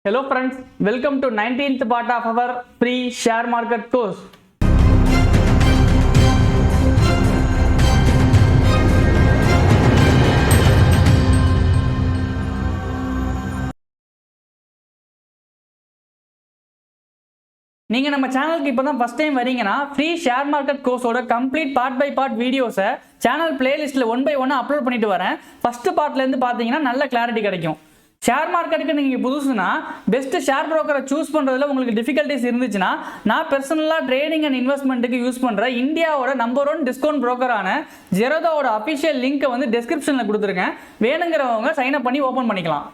Hello friends, welcome to 19th part of our free share market course. நீங்க நம்ம சேனலுக்கு இப்பதான் ஃபர்ஸ்ட் டைம் வரீங்கன்னா ஃப்ரீ ஷேர் மார்க்கெட் கோர்ஸோட கம்ப்ளீட் பார்ட் பை பார்ட் வீடியோஸை சேனல் பிளேலிஸ்ட்ல 1 by 1 அப்லோட் பண்ணிட்டு வரேன். ஃபர்ஸ்ட் பார்ட்ல இருந்து பாத்தீங்கன்னா நல்ல கிளாரிட்டி கிடைக்கும். ஷேர் மார்க்கெட்டுக்கு நீங்க புதுசுனா பெஸ்ட் ஷேர் புரோக்கரை சூஸ் பண்றதுல உங்களுக்கு டிஃபிகல்ட்டிஸ் இருந்துச்சுன்னா நான் பர்சனலா ட்ரேடிங் அண்ட் இன்வெஸ்ட்மெண்ட்டுக்கு யூஸ் பண்ற இந்தியாவோட நம்பர் 1 டிஸ்கவுண்ட் புரோக்கரான ஜெரோதாவோட அபிஷியல் லிங்க் வந்து டிஸ்கிரிப்ஷன்ல கொடுத்துருக்கேன். வேணுங்கிறவங்க சைன் அப் பண்ணி ஓபன் பண்ணிக்கலாம்.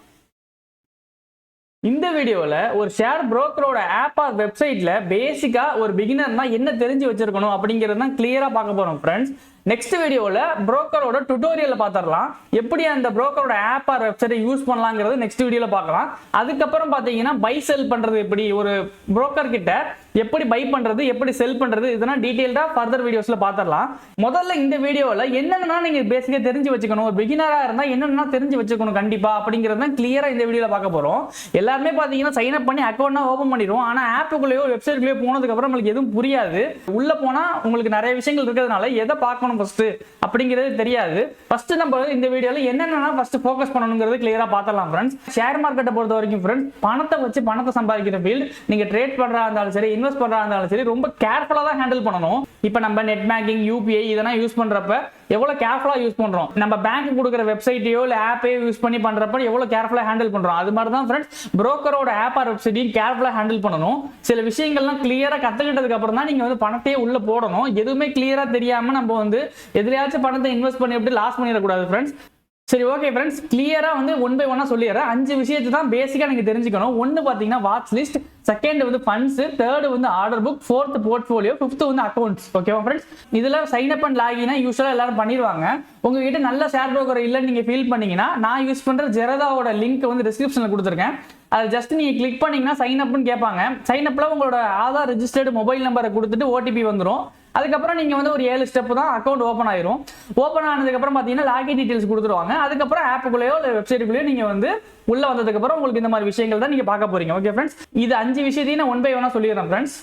இந்த வீடியோவில் ஒரு ஷேர் புரோக்கரோட ஆப் ஆர் வெப்சைட்ல பேசிக்கா ஒரு பிகினர்னா என்ன தெரிஞ்சு வச்சிருக்கணும் அப்படிங்கிறது தான் கிளியரா பார்க்க போறோம் ஃப்ரெண்ட்ஸ். நெக்ஸ்ட் வீடியோவில் புரோக்கரோட டுட்டோரியல் பார்த்துடலாம். எப்படி அந்த புரோக்கரோட ஆப் ஆர் வெப்சைட்டை யூஸ் பண்ணலாங்கிறது நெக்ஸ்ட் வீடியோவில் பார்க்கலாம். அதுக்கப்புறம் பார்த்தீங்கன்னா பை செல் பண்றது எப்படி, ஒரு புரோக்கர் கிட்ட எப்படி பை பண்றது, எப்படி செல் பண்றது, இதெல்லாம் டீடைல்டா ஃபர்தர் வீடியோஸ்ல பார்த்துடலாம். முதல்ல இந்த வீடியோவில் என்னென்னா நீங்க பேசிக்கா தெரிஞ்சு வச்சுக்கணும், ஒரு பிகினரா இருந்தா என்னென்னா தெரிஞ்சு வச்சுக்கணும் கண்டிப்பா அப்படிங்கிறது தான் கிளியரா இந்த வீடியோவில் பார்க்க போறோம். எல்லாருமே பார்த்தீங்கன்னா சைன் அப் பண்ணி அக்கௌண்ட்னா ஓப்பன் பண்ணிடுவோம். ஆனால் ஆப்புக்குள்ளேயோ வெப்சைட்குள்ளேயோ போனதுக்கு அப்புறம் உங்களுக்கு எதுவும் புரியாது. உள்ள போனா உங்களுக்கு நிறைய விஷயங்கள் இருக்கிறதுனால எதை பார்க்கணும் ஃபர்ஸ்ட் அப்படிங்கிறது தெரியாது. ஃபர்ஸ்ட் நம்ம இந்த வீடியோல என்னென்ன ஃபர்ஸ்ட் ஃபோக்கஸ் பண்ணணும்ங்கிறது கிளியரா பார்த்தலாம் ஃப்ரெண்ட்ஸ். ஷேர் மார்க்கெட்டை பொறுத்த வரைக்கும் ஃப்ரெண்ட்ஸ், பணத்தை வச்சு பணத்தை சம்பாதிக்கிற ஃபீல்ட். நீங்க ட்ரேட் பண்றதா இருந்தாலும் சரி, இன்வெஸ்ட் பண்றதா இருந்தாலும் சரி, ரொம்ப கேர்ஃபுல்லா தான் ஹேண்டில் பண்ணணும். இப்போ நம்ம நெட் பேங்கிங், யூபிஐ இதெல்லாம் யூஸ் பண்றப்ப எவ்வளவு கேர்ஃபுல்லா யூஸ் பண்றோம், நம்ம பேங்க் கொடுக்குற வெப்சைட்டையோ இல்ல ஆப்பையோ யூஸ் பண்ணி பண்றப்ப எவ்வளவு கேர்ஃபுல்லா ஹேண்டில் பண்றோம். அது மாதிரி தான் ஃப்ரெண்ட்ஸ் புரோக்கரோட ஆப் ஆர் வெப்சைட்டையும் கேர்ஃபுல்லா ஹேண்டில் பண்ணணும். சில விஷயங்கள்லாம் கிளியரா கத்துக்கிட்டதுக்கு அப்புறம் தான் நீங்க வந்து பணத்தையே உள்ள போடணும். எதுவுமே கிளியரா தெரியாம நம்ம வந்து எதுலயாச்சும் பணத்தை இன்வெஸ்ட் பண்ணி எப்படி லாஸ் பண்ணிடக்கூடாது ஃப்ரெண்ட்ஸ். சரி, ஓகே ஃப்ரெண்ட்ஸ், கிளியரா வந்து 1 by 1 சொல்லிடுறேன். 5 விஷயத்தை தான் பேசிக்கா நீங்க தெரிஞ்சுக்கணும். 1 பாத்தீங்கன்னா வாட்ச் லிஸ்ட், செகண்ட் வந்து ஃபண்ட்ஸ், தேர்ட் வந்து order book, fourth portfolio, fifth வந்து அக்கௌண்ட்ஸ். ஓகேவா ஃப்ரெண்ட்ஸ்? இதுல சைன் அப் அண்ட் லாகினா யூஸ்வலா எல்லாரும் பண்ணிடுவாங்க. உங்ககிட்ட நல்ல ஷேர் புரோக்கர் இல்லைன்னு நீங்க ஃபீல் பண்ணீங்கன்னா நான் யூஸ் பண்ற ஜெரோதாவோட லிங்க் வந்து டிஸ்கிரிப்ஷன்ல கொடுத்துருக்கேன். அது ஜஸ்ட் நீங்க கிளிக் பண்ணீங்கன்னா சைன் அப்னு கேட்பாங்க. சைன் அப்ல உங்களோட ஆதார் ரெஜிஸ்டர்டு மொபைல் நம்பரை கொடுத்துட்டு ஓடிபி வந்துடும். அதுக்கப்புறம் நீங்க வந்து ஒரு 7 ஸ்டெப் தான் அக்கௌண்ட் ஓப்பன் ஆயிரும். ஓப்பன் ஆனதுக்கு அப்புறம் பாத்தீங்கன்னா லாகின் டீடைல்ஸ் கொடுத்துருவாங்க. அதுக்கப்புறம் ஆப்புக்குள்ளேயோ இல்ல வெப்சைட்டுக்குள்ளேயோ நீங்க வந்து உள்ள வந்ததுக்கு அப்புறம் உங்களுக்கு இந்த மாதிரி விஷயங்கள் தான் நீங்க பார்க்க போறீங்க. ஓகே ஃப்ரெண்ட்ஸ், இது 5 விஷயத்தையும் நான் 1 by 1 சொல்லிடுறேன் ஃப்ரெண்ட்ஸ்.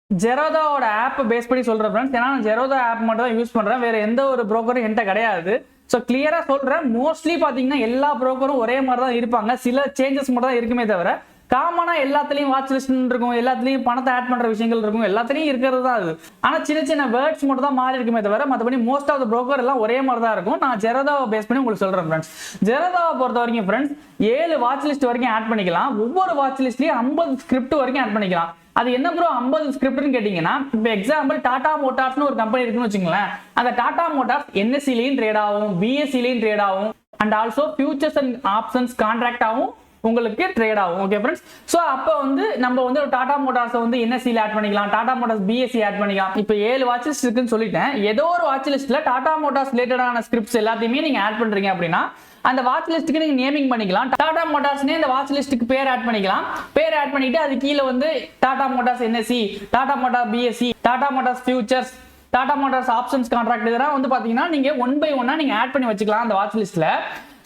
ஜெரோதாவோட ஆப் பேஸ் பண்ணி சொல்றேன் ஃப்ரெண்ட்ஸ். ஏன்னா நான் ஜெரோதா ஆப் மட்டும் தான் யூஸ் பண்றேன், வேற எந்த ஒரு புரோக்கரும் என்கிட்ட கிடையாது. ஸோ கிளியரா சொல்றேன், மோஸ்ட்லி பாத்தீங்கன்னா எல்லா புரோக்கரும் ஒரே மாதிரி தான் இருப்பாங்க. சில சேஞ்சஸ் மட்டும் தான் இருக்குமே தவிர காமனா எல்லாத்துலயும் வாட்ச் லிஸ்ட் இருக்கும், எல்லாத்துலயும் பணத்தை ஆட் பண்ற விஷயங்கள் இருக்கும், எல்லாத்துலயும் இருக்கிறது தான் அது. ஆனா சின்ன சின்ன வேர்ட்ஸ் மட்டும் தான் மாறி இருக்குமே தவிர மற்றபடி மோஸ்ட் ஆஃப் த புரோக்கர் எல்லாம் ஒரே மாதிரி தான் இருக்கும். நான் ஜெரோதாவை பேஸ் பண்ணி உங்களுக்கு சொல்றேன் ஃப்ரெண்ட்ஸ். ஜெரோதாவை பொறுத்த வரைக்கும் ஃப்ரெண்ட்ஸ் 7 வாட்ச் லிஸ்ட் வரைக்கும் ஆட் பண்ணிக்கலாம். ஒவ்வொரு வாட்ச் லிஸ்ட்லயும் 50 ஸ்கிரிப்ட் வரைக்கும் ஆட் பண்ணிக்கலாம். அது என்ன ப்ரோ 50 ஸ்கிரிப்ட்னு கேட்டீங்கன்னா, இப்போ எக்ஸாம்பிள் டாடா மோட்டார்ஸ்னு ஒரு கம்பெனி இருக்குன்னு வச்சுங்களேன். அந்த டாடா மோட்டார்ஸ் என்எஸ்சிலையும் ட்ரேட் ஆகும், பிஎஸ்சிலையும் ட்ரேட் ஆகும், and also futures and options contract ஆகும், உங்களுக்கு ட்ரேட் ஆகும். ஓகே ஃப்ரெண்ட்ஸ், ஸோ அப்போ வந்து நம்ம வந்து டாடா மோட்டார்ஸ் வந்து என்எஸ்சியில் ஆட் பண்ணிக்கலாம், டாடா மோட்டார்ஸ் பிஎஸ்சி ஆட் பண்ணிக்கலாம். இப்போ 7 வாட்ச் லிஸ்ட் இருக்குன்னு சொல்லிட்டேன். ஏதோ ஒரு வாட்ச் லிஸ்ட்ல டாடா மோட்டார்ஸ் ரிலேட்டடான ஸ்கிரிப்ட்ஸ் எல்லாத்தையுமே நீங்க ஆட் பண்றீங்க அப்படின்னா அந்த வாட்ச் லிஸ்ட்டுக்கு நீங்க நேமிங் பண்ணிக்கலாம். டாடா மோட்டார்ஸ்னே இந்த வாட்ச் லிஸ்ட்டுக்கு பேர் ஆட் பண்ணிக்கலாம். பேர் ஆட் பண்ணிட்டு அது கீழே வந்து Tata Motors NSC, Tata Motor BSC, Tata Motors futures, Tata Motors options contract, இதெல்லாம் வந்து பாத்தீங்கன்னா நீங்க 1 by 1 நீங்க ஆட் பண்ணி வச்சுக்கலாம் அந்த வாட்ச் லிஸ்ட்ல.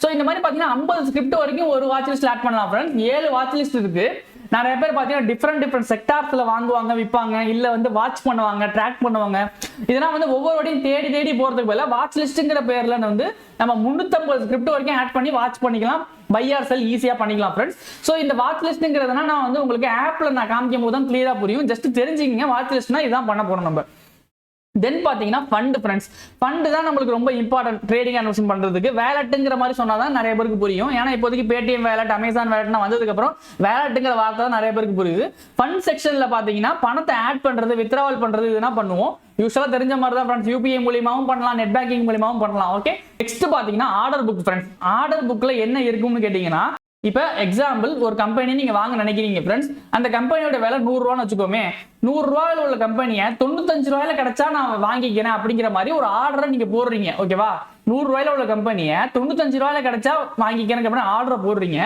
சோ இந்த மாதிரி பாத்தீங்கன்னா 50 ஸ்கிரிப்ட் வரைக்கும் ஒரு வாட்ச் லிஸ்ட் ஆட் பண்ணலாம் ஃப்ரெண்ட்ஸ். 7 வாட்ச் லிஸ்ட் இருக்கு. நிறைய பேர் பாத்தீங்கன்னா டிஃப்ரெண்ட் செக்டார்ஸ்ல வாங்குவாங்க, விற்பாங்க, இல்ல வந்து வாட்ச் பண்ணுவாங்க, ட்ராக் பண்ணுவாங்க. இதெல்லாம் வந்து ஒவ்வொருடையும் தேடி போறதுக்கு பதிலா வாட்ச் லிஸ்ட்ங்கிற பேர்ல வந்து நம்ம 350 ஸ்கிரிப்ட் வரைக்கும் ஆட் பண்ணி வாட்ச் பண்ணிக்கலாம். பை ஆர் செல் ஈஸியா பண்ணிக்கலாம் ஃப்ரெண்ட்ஸ். சோ இந்த வாட்ச் லிஸ்ட்ங்கிறதுனா நான் வந்து உங்களுக்கு ஆப்ல நான் காமிக்கும் போது தான் கிளியரா புரியும். ஜஸ்ட் தெரிஞ்சுக்கங்க வாட்ச் லிஸ்ட்னா இதான் பண்ண போறோம் நம்ம. தென் பாத்தீங்கன்னா ஃபண்ட் ஃப்ரெண்ட்ஸ். ஃபண்ட் தான் நம்மளுக்கு ரொம்ப இம்பார்ட்டன்ட் ட்ரேடிங் அண்ட் பண்றதுக்கு. வேலட்டுங்கிற மாதிரி சொன்னாதான் நிறைய பேருக்கு புரியும். ஏன்னா இப்போதைக்கு பேடிஎம் வேலட், அமேசான் வேலட்னா வந்ததுக்கு அப்புறம் வேலட்டுங்கிற வார்த்தை தான் நிறைய பேருக்கு புரியுது. ஃபண்ட் செக்ஷன்ல பாத்தீங்கன்னா பணத்தை ஆட் பண்றது, வித்ட்ராவல் பண்றது இதெல்லாம் பண்ணுவோம். யூஸ்வலா தெரிஞ்ச மாதிரி தான் ஃப்ரெண்ட்ஸ். யூபிஐ மூலியமாவும் பண்ணலாம், நெட் பேங்கிங் மூலியமாவும் பண்ணலாம். ஓகே, நெக்ஸ்ட் பாத்தீங்கன்னா ஆர்டர் புக் ஃப்ரெண்ட்ஸ். ஆர்டர் புக்ல என்ன இருக்கும்னு கேட்டீங்கன்னா, இப்போ எக்ஸாம்பிள் ஒரு கம்பெனி நீங்க வாங்க நினைக்கிறீங்க ஃப்ரெண்ட்ஸ். அந்த கம்பெனியோட விலை 100 ரூபான்னு வச்சுக்கோமே. 100 ரூபாயில உள்ள கம்பெனியை 95 ரூபாயில கிடைச்சா நான் வாங்கிக்கிறேன் அப்படிங்கிற மாதிரி ஒரு ஆர்டரை நீங்க போடுறீங்க. ஓகேவா, 100 உள்ள கம்பெனியை 95 கிடைச்சா வாங்கிக்கிறேன் ஆர்டர் போடுறீங்க.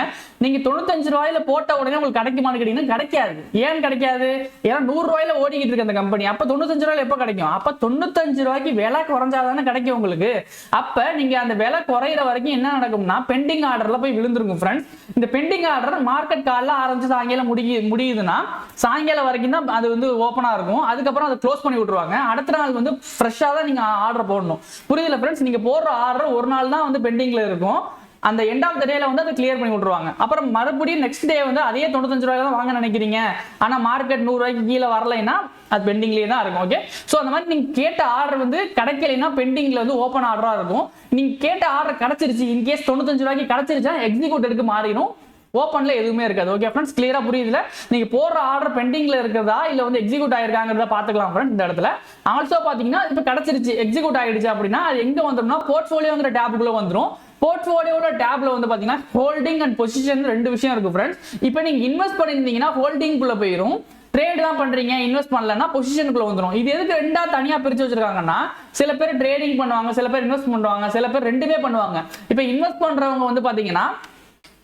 நீங்க 95 போட்ட உடனே உங்களுக்கு கிடைக்குமான்னு கேட்டீங்கன்னா கிடைக்காது. ஏன் கிடைக்காது? ஏன்னா 100 ஓடிக்கிட்டு இருக்கு அந்த கம்பெனி. அப்ப 95 எப்ப கிடைக்கும்? அப்ப 95 விலை குறைஞ்சாதானே கிடைக்கும் உங்களுக்கு. அப்ப நீங்க அந்த விலை குறையிற வரைக்கும் என்ன நடக்கும்னா பெண்டிங் ஆர்டர்ல போய் விழுந்துருக்கும் ஃப்ரெண்ட்ஸ். இந்த பெண்டிங் ஆர்டர் மார்க்கெட் காலைல ஆரம்பிச்சு சாயங்காலம் முடியுதுன்னா சாயங்காலம் வரைக்கும் தான் அது வந்து ஓப்பனா இருக்கும். அதுக்கப்புறம் அதை க்ளோஸ் பண்ணி விட்டுருவாங்க. அடுத்த நாள் வந்து ஃப்ரெஷ்ஷா தான் நீங்க ஆர்டர் போடணும். புரியுதுல ஃப்ரெண்ட்ஸ்? நீங்க போடுற ஆர்டர் ஒரு நாள் தான் வந்து பெண்டிங்ல இருக்கும். அந்த எண்ட் ஆஃப் த டேல வந்து அதை கிளியர் பண்ணி விட்டுருவாங்க. அப்புறம் மறுபடியும் நெக்ஸ்ட் டே வந்து அதே 95 தான் வாங்க நினைக்கிறீங்க. ஆனா மார்க்கெட் 100 கீழே வரலைன்னா அது பெண்டிங்லேயே தான் இருக்கும். ஓகே, ஸோ அந்த மாதிரி நீங்க கேட்ட ஆர்டர் வந்து கிடைக்கலைன்னா பெண்டிங்ல வந்து ஓப்பன் ஆர்டரா இருக்கும். நீங்க கேட்ட ஆர்டர் கிடைச்சிருச்சு, இன்கேஸ் 95 கிடைச்சிருச்சா எக்ஸிக்யூட் எடுக்க மாறிடும். ஓப்பன்ல எதுவுமே இருக்காது. ஓகே ஃப்ரெண்ட்ஸ், கிளியரா புரியுதுல? நீங்க போடுற ஆர்டர் பெண்டிங்ல இருக்கிறதா இல்ல வந்து எக்ஸிக்யூட் ஆயிருக்காங்கிறத பாத்துக்கலாம் ஃப்ரெண்ட்ஸ் இந்த இடத்துல. ஆல்சோ பாத்தீங்கன்னா இப்ப கிடைச்சிருச்சு, எக்ஸிக்யூட் ஆயிடுச்சு அப்படின்னா அது எங்க வந்துரும்னா போர்ட்ஃபோலியோங்கிற டேபுக்குள்ள வந்துரும். போர்ட்ஃபோலியோல டேப்ல வந்து பாத்தீங்கன்னா ஹோல்டிங் அண்ட் பொசிஷன் 2 விஷயம் இருக்கு ஃப்ரெண்ட்ஸ். இப்போ நீங்க இன்வெஸ்ட் பண்ணிருந்தீங்கன்னா ஹோல்டிங் குள்ள போயிரும். ட்ரேட் தான் பண்றீங்க, இன்வெஸ்ட் பண்ணலன்னா பொசிஷனுக்குள்ள வந்துரும். இது எதுக்கு ரெண்டா தனியா பிரிச்சு வச்சிருக்காங்கன்னா சில பேர் ட்ரேடிங் பண்ணுவாங்க, சில பேர் இன்வெஸ்ட் பண்ணுவாங்க, சில பேர் ரெண்டுமே பண்ணுவாங்க. இப்போ இன்வெஸ்ட் பண்றவங்க வந்து பாத்தீங்கன்னா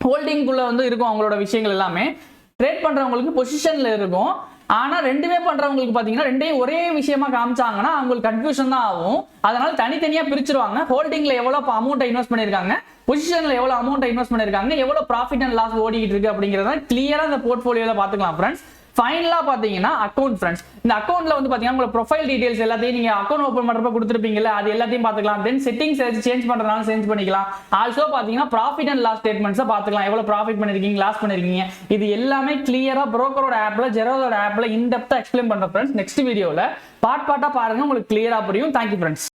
ஹோல்டிங் குள்ள வந்து இருக்கும் அவங்களோட விஷயங்கள் எல்லாமே. ட்ரேட் பண்றவங்களுக்கு பொசிஷன்ல இருக்கும். ஆனா ரெண்டுமே பண்றவங்களுக்கு பாத்தீங்கன்னா ரெண்டையும் ஒரே விஷயமா காமிச்சாங்கன்னா அவங்களுக்கு கன்ஃபியூஷன் தான் ஆகும். அதனால தனித்தனியா பிரிச்சிருவாங்க. ஹோல்டிங்ல எவ்வளவு அமௌண்ட் இன்வெஸ்ட் பண்ணிருக்காங்க, பொசிஷன்ல எவ்வளவு அமௌண்ட் இன்வெஸ்ட் பண்ணிருக்காங்க, எவ்வளவு ப்ராஃபிட் அண்ட் லாஸ் ஓடிக்கிட்டு இருக்கு அப்படிங்கறத கிளியரா இந்த போர்ட்ஃபோலியோல பாத்துக்கலாம் ஃப்ரெண்ட்ஸ். ஃபைனலா பாத்தீங்கன்னா அக்கௌண்ட் ஃப்ரெண்ட்ஸ். இந்த அக்கௌண்ட்ல வந்து பாத்தீங்கன்னா உங்க ப்ரொஃபைல் டீடைல்ஸ் எல்லாத்தையும் நீங்க அக்கௌண்ட் ஓபன் பண்றப்ப கொடுத்துருப்பீங்கல்ல, அது எல்லாத்தையும் பாத்துக்கலாம். தென் செட்டிங்ஸ் சேஞ்ச் பண்றதுனால சேஞ்ச் பண்ணிக்கலாம். ஆல்சோ பாத்தீங்கன்னா ப்ராஃபிட் அண்ட் லாஸ் ஸ்டேட்மெண்ட்ஸ் பாத்துக்கலாம். எவ்வளவு ப்ராஃபிட் பண்ணிருக்கீங்க, லாஸ் பண்ணிருக்கீங்க, இது எல்லாமே கிளியரா புரோக்கரோட ஆப்ல, ஜெரோதோட ஆப்ல இன் டெப்தா எக்ஸ்பிளைன் பண்றேன் ஃப்ரெண்ட்ஸ். நெக்ஸ்ட் வீடியோல பார்ட் பார்ட்டா பாருங்க, உங்களுக்கு கிளியரா புரியும். Thank you friends.